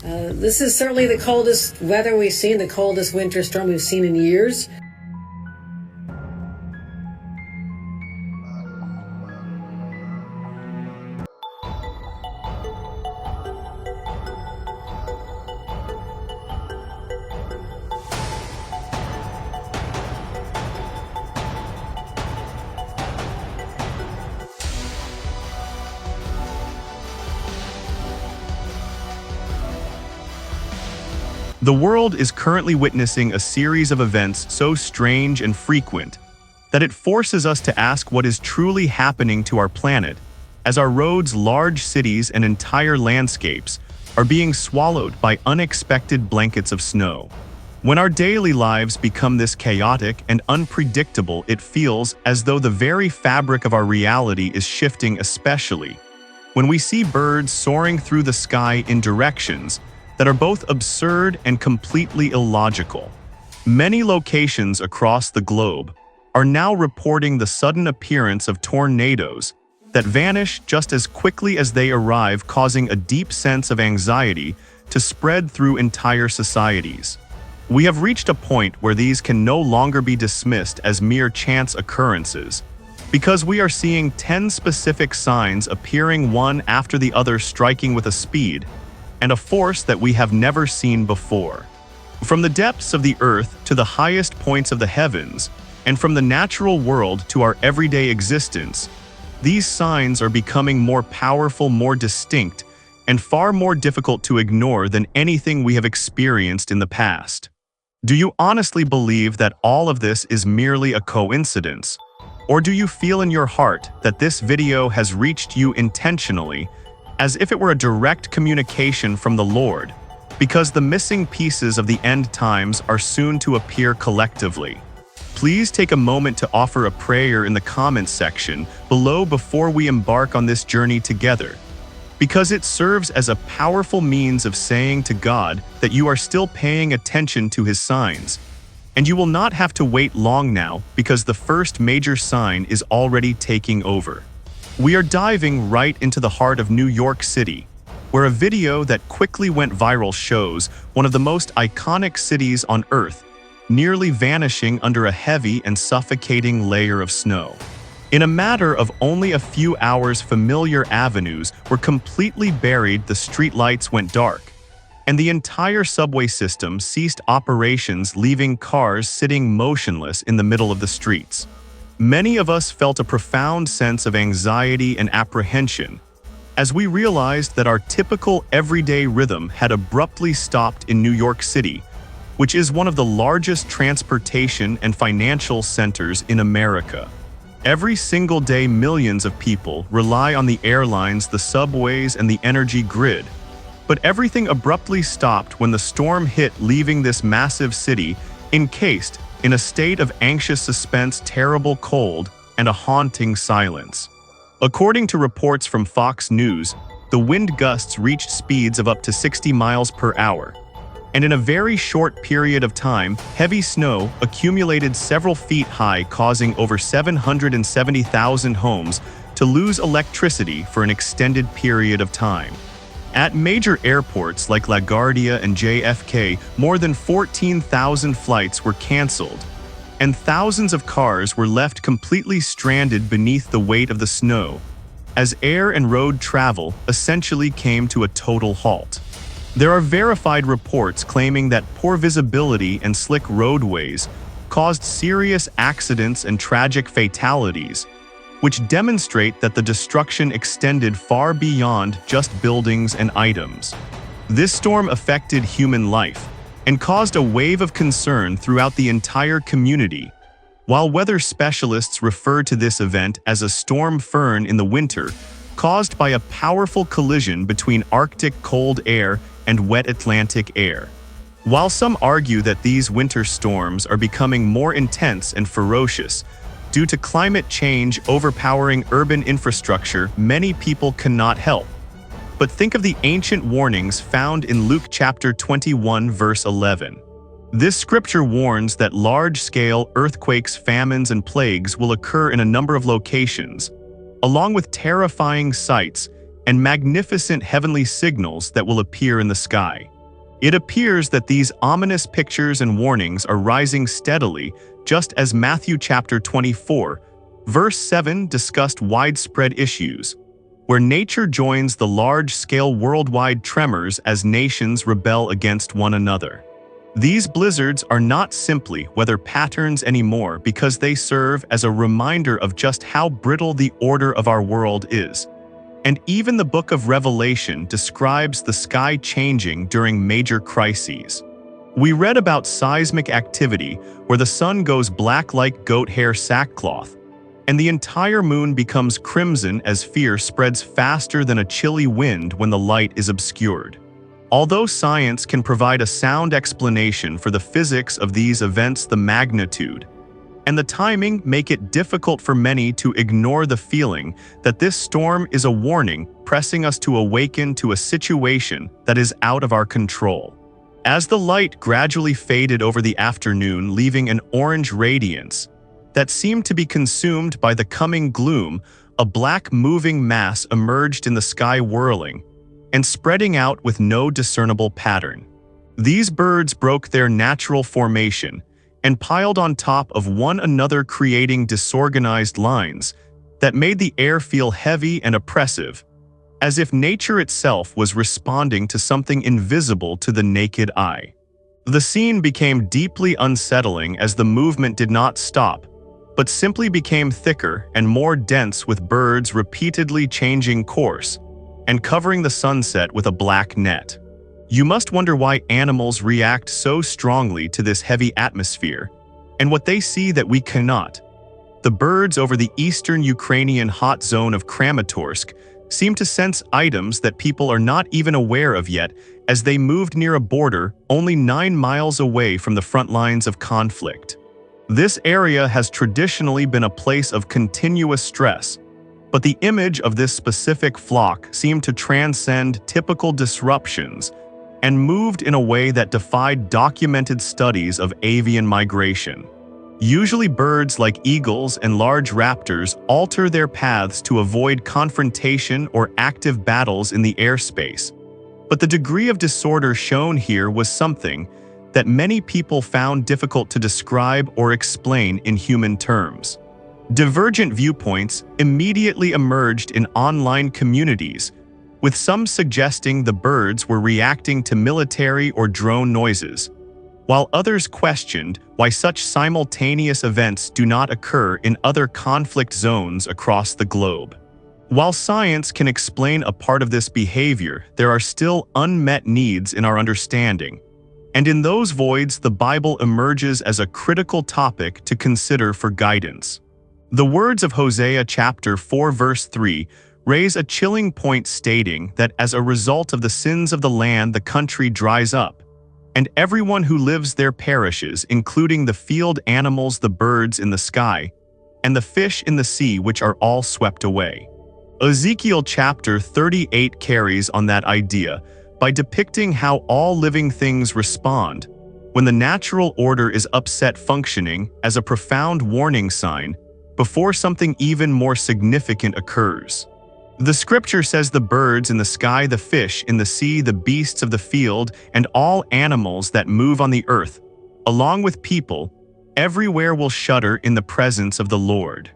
This is certainly the coldest weather we've seen, the coldest winter storm we've seen in years. The world is currently witnessing a series of events so strange and frequent that it forces us to ask what is truly happening to our planet, as our roads, large cities, and entire landscapes are being swallowed by unexpected blankets of snow. When our daily lives become this chaotic and unpredictable, it feels as though the very fabric of our reality is shifting, especially when we see birds soaring through the sky in directions that are both absurd and completely illogical. Many locations across the globe are now reporting the sudden appearance of tornadoes that vanish just as quickly as they arrive, causing a deep sense of anxiety to spread through entire societies. We have reached a point where these can no longer be dismissed as mere chance occurrences, because we are seeing 10 specific signs appearing one after the other, striking with a speed and a force that we have never seen before. From the depths of the earth to the highest points of the heavens, and from the natural world to our everyday existence, these signs are becoming more powerful, more distinct, and far more difficult to ignore than anything we have experienced in the past. Do you honestly believe that all of this is merely a coincidence? Or do you feel in your heart that this video has reached you intentionally, as if it were a direct communication from the Lord, because the missing pieces of the end times are soon to appear collectively? Please take a moment to offer a prayer in the comments section below before we embark on this journey together, because it serves as a powerful means of saying to God that you are still paying attention to His signs. And you will not have to wait long now, because the first major sign is already taking over. We are diving right into the heart of New York City, where a video that quickly went viral shows one of the most iconic cities on Earth nearly vanishing under a heavy and suffocating layer of snow. In a matter of only a few hours, familiar avenues were completely buried, the streetlights went dark, and the entire subway system ceased operations, leaving cars sitting motionless in the middle of the streets. Many of us felt a profound sense of anxiety and apprehension as we realized that our typical everyday rhythm had abruptly stopped in New York City, which is one of the largest transportation and financial centers in America. Every single day, millions of people rely on the airlines, the subways, and the energy grid. But everything abruptly stopped when the storm hit, leaving this massive city encased in a state of anxious suspense, terrible cold, and a haunting silence. According to reports from Fox News, the wind gusts reached speeds of up to 60 miles per hour. And in a very short period of time, heavy snow accumulated several feet high, causing over 770,000 homes to lose electricity for an extended period of time. At major airports like LaGuardia and JFK, more than 14,000 flights were canceled, and thousands of cars were left completely stranded beneath the weight of the snow, as air and road travel essentially came to a total halt. There are verified reports claiming that poor visibility and slick roadways caused serious accidents and tragic fatalities, which demonstrate that the destruction extended far beyond just buildings and items. This storm affected human life and caused a wave of concern throughout the entire community. While weather specialists refer to this event as a storm fern in the winter, caused by a powerful collision between Arctic cold air and wet Atlantic air. While some argue that these winter storms are becoming more intense and ferocious due to climate change overpowering urban infrastructure, many people cannot help but think of the ancient warnings found in Luke chapter 21, verse 11. This scripture warns that large-scale earthquakes, famines, and plagues will occur in a number of locations, along with terrifying sights and magnificent heavenly signals that will appear in the sky. It appears that these ominous pictures and warnings are rising steadily, just as Matthew chapter 24, verse 7 discussed widespread issues, where nature joins the large-scale worldwide tremors as nations rebel against one another. These blizzards are not simply weather patterns anymore because they serve as a reminder of just how brittle the order of our world is. And even the book of Revelation describes the sky changing during major crises. We read about seismic activity where the sun goes black like goat hair sackcloth, and the entire moon becomes crimson as fear spreads faster than a chilly wind when the light is obscured. Although science can provide a sound explanation for the physics of these events, the magnitude and the timing make it difficult for many to ignore the feeling that this storm is a warning, pressing us to awaken to a situation that is out of our control. As the light gradually faded over the afternoon, leaving an orange radiance that seemed to be consumed by the coming gloom, a black moving mass emerged in the sky, whirling and spreading out with no discernible pattern. These birds broke their natural formation and piled on top of one another, creating disorganized lines that made the air feel heavy and oppressive, as if nature itself was responding to something invisible to the naked eye. The scene became deeply unsettling as the movement did not stop, but simply became thicker and more dense, with birds repeatedly changing course and covering the sunset with a black net. You must wonder why animals react so strongly to this heavy atmosphere, and what they see that we cannot. The birds over the eastern Ukrainian hot zone of Kramatorsk seem to sense items that people are not even aware of yet, as they moved near a border only 9 miles away from the front lines of conflict. This area has traditionally been a place of continuous stress, but the image of this specific flock seemed to transcend typical disruptions and moved in a way that defied documented studies of avian migration. Usually birds like eagles and large raptors alter their paths to avoid confrontation or active battles in the airspace. But the degree of disorder shown here was something that many people found difficult to describe or explain in human terms. Divergent viewpoints immediately emerged in online communities, with some suggesting the birds were reacting to military or drone noises, while others questioned why such simultaneous events do not occur in other conflict zones across the globe. While science can explain a part of this behavior, there are still unmet needs in our understanding, and in those voids the Bible emerges as a critical topic to consider for guidance. The words of Hosea chapter 4 verse 3 raise a chilling point, stating that as a result of the sins of the land the country dries up, and everyone who lives there perishes, including the field animals, the birds in the sky, and the fish in the sea, which are all swept away. Ezekiel chapter 38 carries on that idea by depicting how all living things respond when the natural order is upset, functioning as a profound warning sign before something even more significant occurs. The scripture says the birds in the sky, the fish in the sea, the beasts of the field, and all animals that move on the earth, along with people, everywhere will shudder in the presence of the Lord.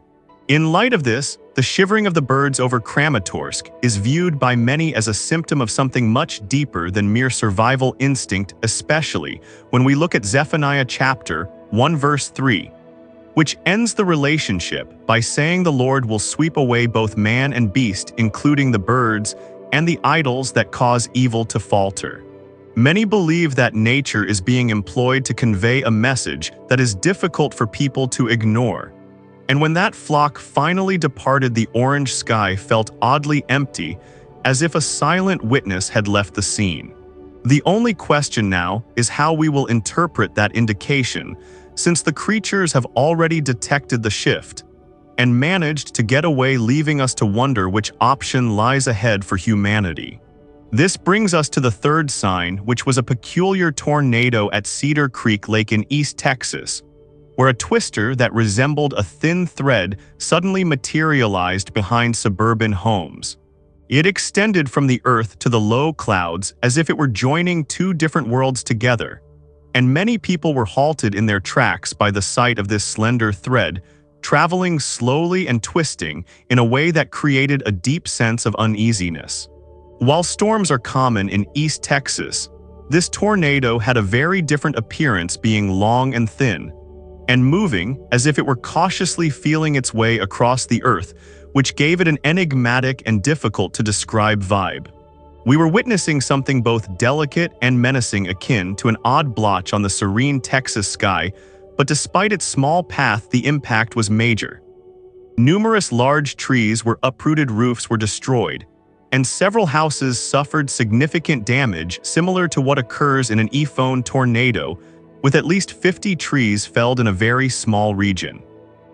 In light of this, the shivering of the birds over Kramatorsk is viewed by many as a symptom of something much deeper than mere survival instinct, especially when we look at Zephaniah chapter 1 verse 3, which ends the relationship by saying the Lord will sweep away both man and beast, including the birds and the idols that cause evil to falter. Many believe that nature is being employed to convey a message that is difficult for people to ignore. And when that flock finally departed, the orange sky felt oddly empty, as if a silent witness had left the scene. The only question now is how we will interpret that indication, since the creatures have already detected the shift and managed to get away, leaving us to wonder which option lies ahead for humanity. This brings us to the third sign, which was a peculiar tornado at Cedar Creek Lake in East Texas, where a twister that resembled a thin thread suddenly materialized behind suburban homes. It extended from the earth to the low clouds as if it were joining two different worlds together, and many people were halted in their tracks by the sight of this slender thread, traveling slowly and twisting in a way that created a deep sense of uneasiness. While storms are common in East Texas, this tornado had a very different appearance, being long and thin, and moving as if it were cautiously feeling its way across the earth, which gave it an enigmatic and difficult to describe vibe. We were witnessing something both delicate and menacing, akin to an odd blotch on the serene Texas sky, but despite its small path, the impact was major. Numerous large trees were uprooted, roofs were destroyed, and several houses suffered significant damage similar to what occurs in an iPhone tornado, with at least 50 trees felled in a very small region.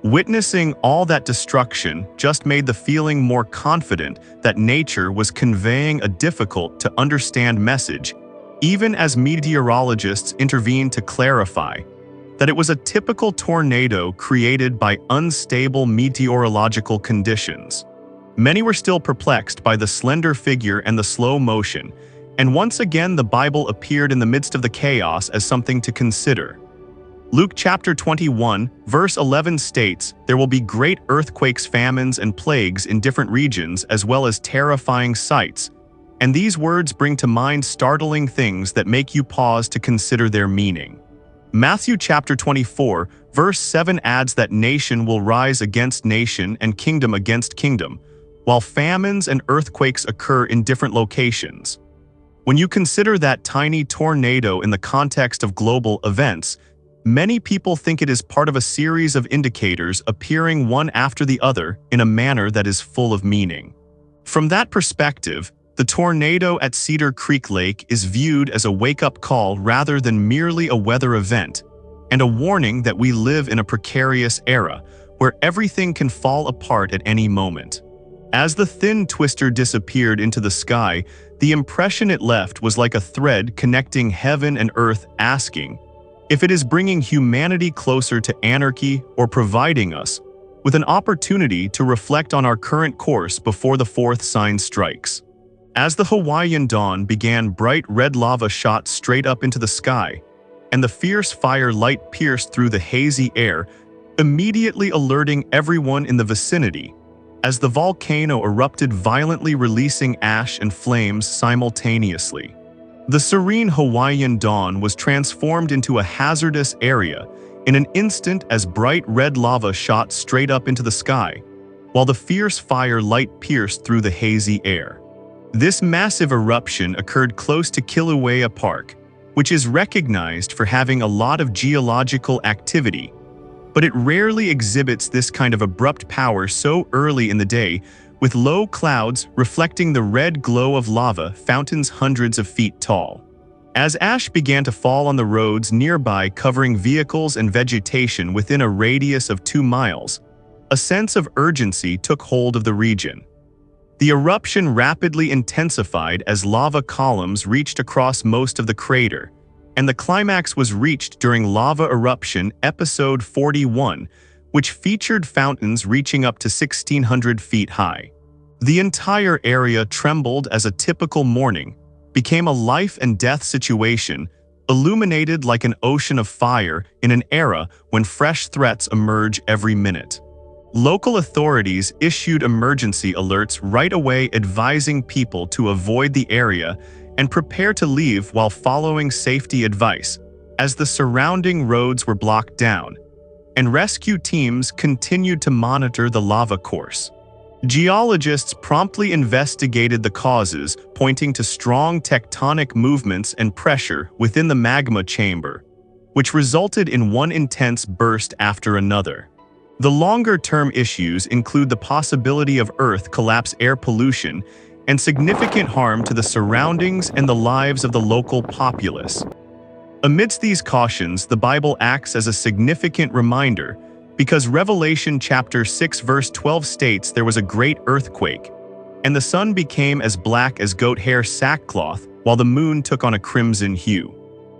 Witnessing all that destruction just made the feeling more confident that nature was conveying a difficult-to-understand message, even as meteorologists intervened to clarify that it was a typical tornado created by unstable meteorological conditions. Many were still perplexed by the slender figure and the slow motion, and once again the Bible appeared in the midst of the chaos as something to consider. Luke chapter 21, verse 11 states, "There will be great earthquakes, famines, and plagues in different regions, as well as terrifying sights." And these words bring to mind startling things that make you pause to consider their meaning. Matthew chapter 24, verse 7 adds that nation will rise against nation and kingdom against kingdom, while famines and earthquakes occur in different locations. When you consider that tiny tornado in the context of global events, many people think it is part of a series of indicators appearing one after the other in a manner that is full of meaning. From that perspective, the tornado at Cedar Creek Lake is viewed as a wake-up call rather than merely a weather event, and a warning that we live in a precarious era where everything can fall apart at any moment. As the thin twister disappeared into the sky, the impression it left was like a thread connecting heaven and earth, asking if it is bringing humanity closer to anarchy or providing us with an opportunity to reflect on our current course before the fourth sign strikes. As the Hawaiian dawn began, bright red lava shot straight up into the sky, and the fierce fire light pierced through the hazy air, immediately alerting everyone in the vicinity, as the volcano erupted violently, releasing ash and flames simultaneously. The serene Hawaiian dawn was transformed into a hazardous area in an instant as bright red lava shot straight up into the sky, while the fierce fire light pierced through the hazy air. This massive eruption occurred close to Kilauea Park, which is recognized for having a lot of geological activity, but it rarely exhibits this kind of abrupt power so early in the day, with low clouds reflecting the red glow of lava fountains hundreds of feet tall. As ash began to fall on the roads nearby, covering vehicles and vegetation within a radius of 2 miles, a sense of urgency took hold of the region. The eruption rapidly intensified as lava columns reached across most of the crater, and the climax was reached during lava eruption episode 41, which featured fountains reaching up to 1,600 feet high. The entire area trembled as a typical morning became a life and death situation, illuminated like an ocean of fire in an era when fresh threats emerge every minute. Local authorities issued emergency alerts right away, advising people to avoid the area and prepare to leave while following safety advice, as the surrounding roads were blocked down, and rescue teams continued to monitor the lava course. Geologists promptly investigated the causes, pointing to strong tectonic movements and pressure within the magma chamber, which resulted in one intense burst after another. The longer-term issues include the possibility of Earth collapse, air pollution, and significant harm to the surroundings and the lives of the local populace. Amidst these cautions, the Bible acts as a significant reminder, because Revelation chapter 6 verse 12 states there was a great earthquake, and the sun became as black as goat hair sackcloth, while the moon took on a crimson hue.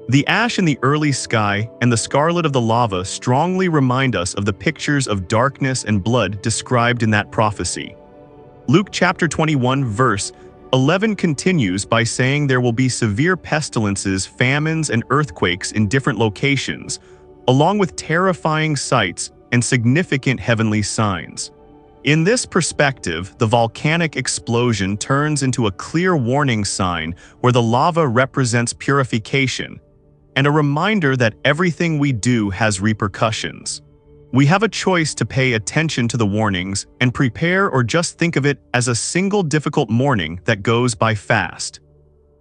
The ash in the early sky and the scarlet of the lava strongly remind us of the pictures of darkness and blood described in that prophecy. Luke chapter 21 verse 11 continues by saying there will be severe pestilences, famines, and earthquakes in different locations, along with terrifying sights and significant heavenly signs. In this perspective, the volcanic explosion turns into a clear warning sign where the lava represents purification, and a reminder that everything we do has repercussions. We have a choice to pay attention to the warnings and prepare, or just think of it as a single difficult morning that goes by fast.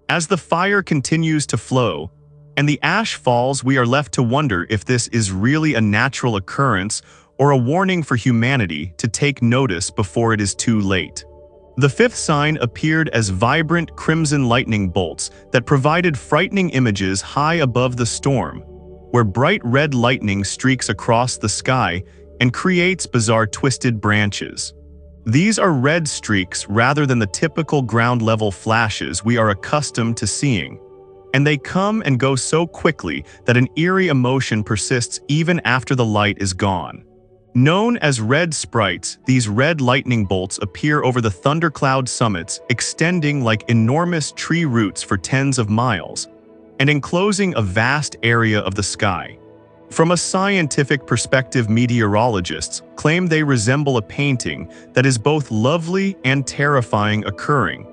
As the fire continues to flow and the ash falls, we are left to wonder if this is really a natural occurrence or a warning for humanity to take notice before it is too late. The fifth sign appeared as vibrant crimson lightning bolts that provided frightening images high above the storm, where bright red lightning streaks across the sky and creates bizarre twisted branches. These are red streaks rather than the typical ground-level flashes we are accustomed to seeing, and they come and go so quickly that an eerie emotion persists even after the light is gone. Known as red sprites, these red lightning bolts appear over the thundercloud summits, extending like enormous tree roots for tens of miles, and enclosing a vast area of the sky. From a scientific perspective, meteorologists claim they resemble a painting that is both lovely and terrifying, occurring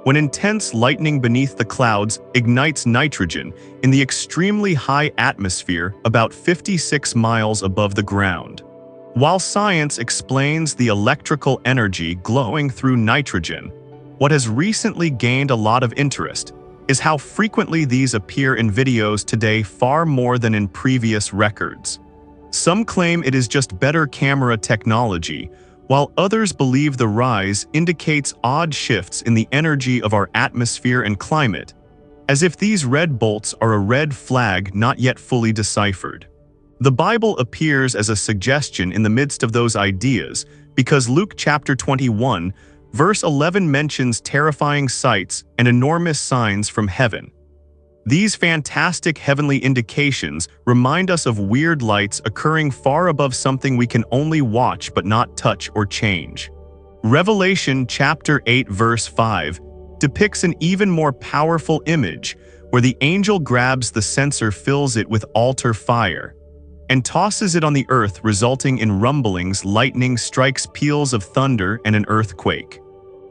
when intense lightning beneath the clouds ignites nitrogen in the extremely high atmosphere about 56 miles above the ground. While science explains the electrical energy glowing through nitrogen, what has recently gained a lot of interest is how frequently these appear in videos today, far more than in previous records. Some claim it is just better camera technology, while others believe the rise indicates odd shifts in the energy of our atmosphere and climate, as if these red bolts are a red flag not yet fully deciphered. The Bible appears as a suggestion in the midst of those ideas, because Luke chapter 21 verse 11 mentions terrifying sights and enormous signs from heaven. These fantastic heavenly indications remind us of weird lights occurring far above something we can only watch but not touch or change. Revelation chapter 8 verse 5 depicts an even more powerful image where the angel grabs the censer, fills it with altar fire, and tosses it on the earth, resulting in rumblings, lightning strikes, peals of thunder, and an earthquake.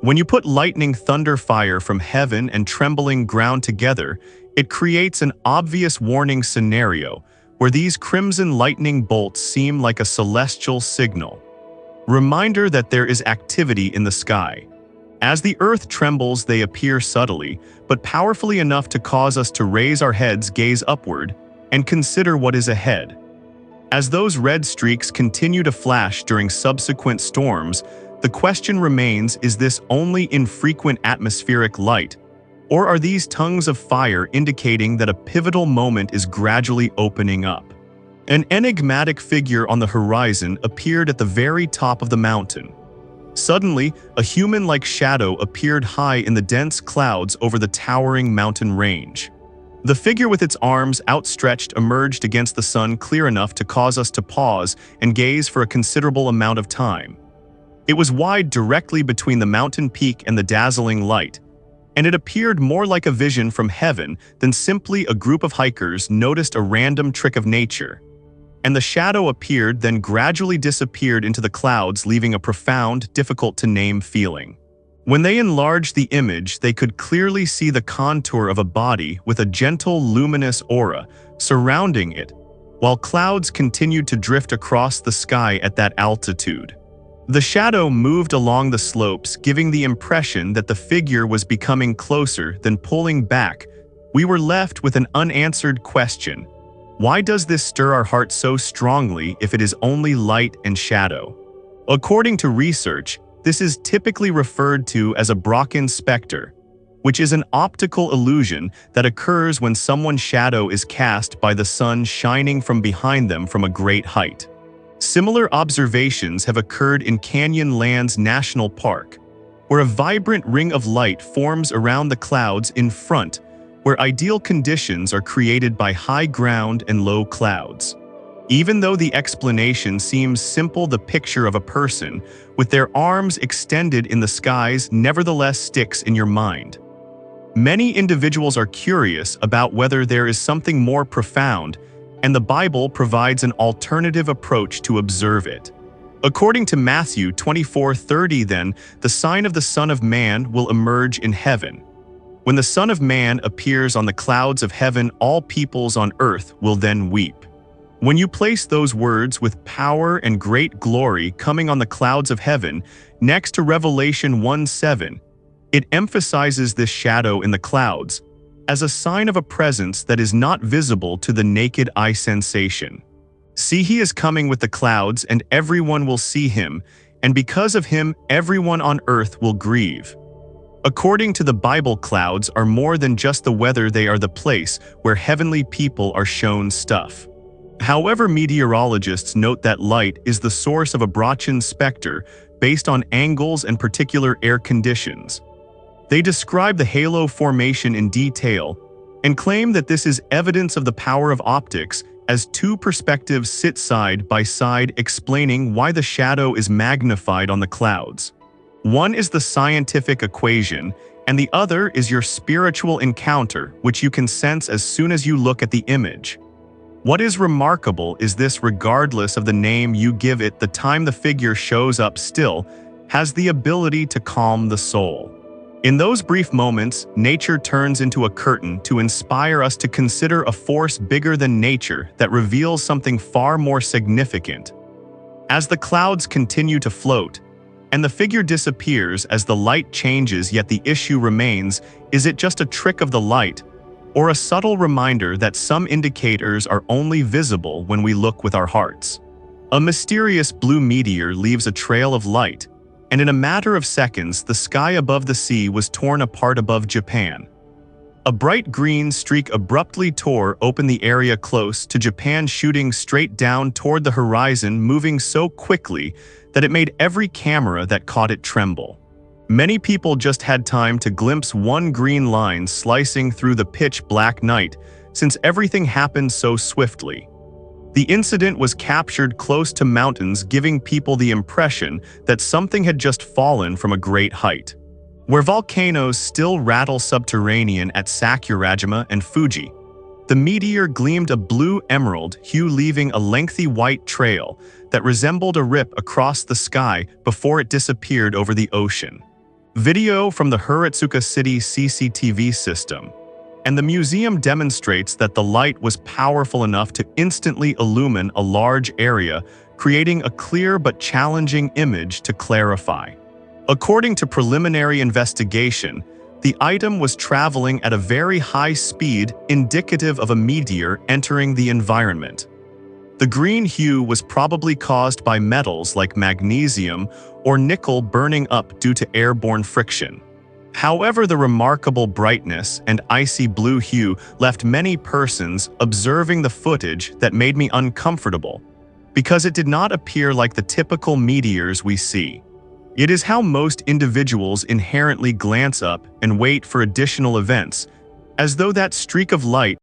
When you put lightning, thunder, fire from heaven and trembling ground together, it creates an obvious warning scenario where these crimson lightning bolts seem like a celestial signal. Reminder that there is activity in the sky. As the earth trembles, they appear subtly, but powerfully enough to cause us to raise our heads, gaze upward, and consider what is ahead. As those red streaks continue to flash during subsequent storms, the question remains, is this only infrequent atmospheric light, or are these tongues of fire indicating that a pivotal moment is gradually opening up? An enigmatic figure on the horizon appeared at the very top of the mountain. Suddenly, a human-like shadow appeared high in the dense clouds over the towering mountain range. The figure, with its arms outstretched, emerged against the sun clear enough to cause us to pause and gaze for a considerable amount of time. It was wide directly between the mountain peak and the dazzling light, and it appeared more like a vision from heaven than simply a group of hikers noticed a random trick of nature. And the shadow appeared, then gradually disappeared into the clouds, leaving a profound, difficult-to-name feeling. When they enlarged the image, they could clearly see the contour of a body with a gentle, luminous aura surrounding it, while clouds continued to drift across the sky at that altitude. The shadow moved along the slopes, giving the impression that the figure was becoming closer, then pulling back. We were left with an unanswered question. Why does this stir our hearts so strongly if it is only light and shadow? According to research, this is typically referred to as a Brocken specter, which is an optical illusion that occurs when someone's shadow is cast by the sun shining from behind them from a great height. Similar observations have occurred in Canyonlands National Park, where a vibrant ring of light forms around the clouds in front, where ideal conditions are created by high ground and low clouds. Even though the explanation seems simple, the picture of a person with their arms extended in the skies nevertheless sticks in your mind. Many individuals are curious about whether there is something more profound, and the Bible provides an alternative approach to observe it. According to Matthew 24:30, then, the sign of the Son of Man will emerge in heaven. When the Son of Man appears on the clouds of heaven, all peoples on earth will then weep. When you place those words with power and great glory coming on the clouds of heaven, next to Revelation 1:7, it emphasizes this shadow in the clouds as a sign of a presence that is not visible to the naked eye sensation. See, he is coming with the clouds, and everyone will see him, and because of him, everyone on earth will grieve. According to the Bible, clouds are more than just the weather, they are the place where heavenly people are shown stuff. However, meteorologists note that light is the source of a Brownian specter based on angles and particular air conditions. They describe the halo formation in detail and claim that this is evidence of the power of optics as two perspectives sit side by side, explaining why the shadow is magnified on the clouds. One is the scientific equation, and the other is your spiritual encounter, which you can sense as soon as you look at the image. What is remarkable is this: regardless of the name you give it, the time the figure shows up still has the ability to calm the soul. In those brief moments, nature turns into a curtain to inspire us to consider a force bigger than nature that reveals something far more significant. As the clouds continue to float, and the figure disappears as the light changes, yet the issue remains: is it just a trick of the light, or a subtle reminder that some indicators are only visible when we look with our hearts? A mysterious blue meteor leaves a trail of light, and in a matter of seconds, the sky above the sea was torn apart above Japan. A bright green streak abruptly tore open the area close to Japan, shooting straight down toward the horizon, moving so quickly that it made every camera that caught it tremble. Many people just had time to glimpse one green line slicing through the pitch-black night, since everything happened so swiftly. The incident was captured close to mountains, giving people the impression that something had just fallen from a great height. Where volcanoes still rattle subterranean at Sakurajima and Fuji, the meteor gleamed a blue emerald hue, leaving a lengthy white trail that resembled a rip across the sky before it disappeared over the ocean. Video from the Hiratsuka City CCTV system and the museum demonstrates that the light was powerful enough to instantly illumine a large area, creating a clear but challenging image to clarify. According to preliminary investigation, the item was traveling at a very high speed, indicative of a meteor entering the environment. The green hue was probably caused by metals like magnesium or nickel burning up due to airborne friction. However, the remarkable brightness and icy blue hue left many persons observing the footage that made me uncomfortable, because it did not appear like the typical meteors we see. It is how most individuals inherently glance up and wait for additional events, as though that streak of light